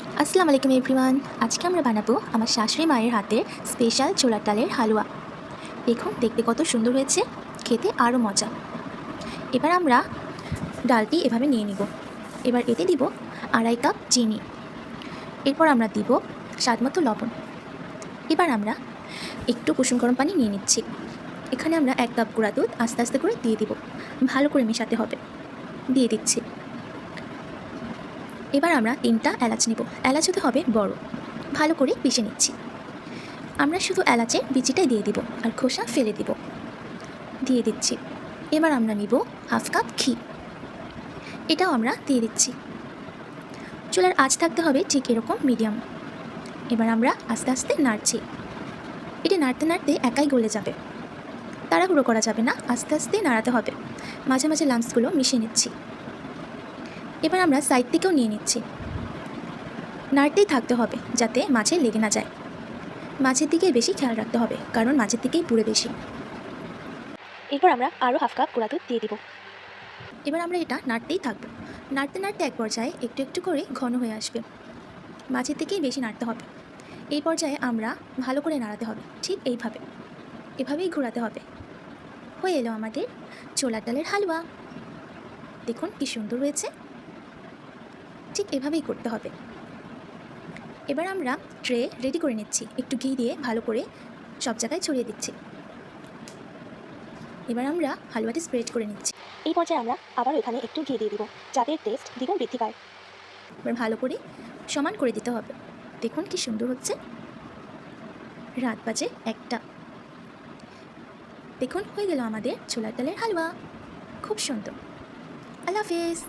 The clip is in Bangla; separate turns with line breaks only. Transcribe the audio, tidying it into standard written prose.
আসসালামু আলাইকুম এভরিওয়ান। আজকে আমরা বানাবো আমার শাশুড়ি মায়ের হাতের স্পেশাল ছোলার ডালের হালুয়া। দেখুন দেখতে কত সুন্দর হয়েছে, খেতে আরও মজা। এবার আমরা ডালটি এভাবে নিয়ে নিব। এবার এতে দিব 2.5 কাপ চিনি। এরপর আমরা দিব স্বাদমতো লবণ। এবার আমরা একটু কুসুম গরম পানি নিয়ে নিচ্ছি। এখানে আমরা 1 কাপ গুঁড়া দুধ আস্তে আস্তে করে দিয়ে দিব। ভালো করে মেশাতে হবে। দিয়ে দিচ্ছি। এবার আমরা 3টা এলাচ নেব। এলাচ হতে হবে বড়। ভালো করে পিষে নিচ্ছি। আমরা শুধু এলাচের বিচিটাই দিয়ে দিব আর খোসা ফেলে দিব। দিয়ে দিচ্ছি। এবার আমরা নিব 1/2 কাপ ঘি। এটাও আমরা দিয়ে দিচ্ছি। চুলার আঁচ থাকতে হবে ঠিক এরকম মিডিয়াম। এবার আমরা আস্তে আস্তে নাড়ছি। এটা নাড়তে নাড়তে একাই গলে যাবে, তাড়াহুড়ো করা যাবে না, আস্তে আস্তে নাড়াতে হবে। মাঝে মাঝে লাম্পসগুলো মিশিয়ে নিচ্ছি। এবার আমরা সাইড থেকেও নিয়ে নিচ্ছি। নাড়তেই থাকতে হবে যাতে মাঝে লেগে না যায়। মাঝের দিকেই বেশি খেয়াল রাখতে হবে, কারণ মাঝের দিকেই পুড়ে বেশি। এরপর আমরা আরও 1/2 কাপ গুঁড়া দুধ দিয়ে দিব। এবার আমরা এটা নাড়তেই থাকবো। নাড়তে নাড়তে এক পর্যায়ে একটু একটু করে ঘন হয়ে আসবে। মাঝের দিকেই বেশি নাড়তে হবে। এই পর্যায়ে আমরা ভালো করে নাড়াতে হবে, ঠিক এইভাবে, এভাবেই ঘোরাতে হবে। হয়ে এলো আমাদের ছোলার ডালের হালুয়া। দেখুন কি সুন্দর হয়েছে। ঠিক এভাবেই করতে হবে। এবার আমরা ট্রে রেডি করে নিচ্ছি। একটু ঘি দিয়ে ভালো করে সব জায়গায় ছড়িয়ে দিচ্ছি। এবার আমরা হালুয়াটি স্প্রেড করে নিচ্ছি। এই পর্যায়ে আমরা আবার এখানে একটু ঘি দিয়ে দিব, যাতে টেস্ট দ্বিগুণ বৃদ্ধি পায়। এবার ভালো করে সমান করে দিতে হবে। দেখুন কি সুন্দর হচ্ছে। রাত বাজে 1টা। দেখুন হয়ে গেল আমাদের ছোলার ডালের হালুয়া। খুব সুন্দর। আল্লাহ হাফেজ।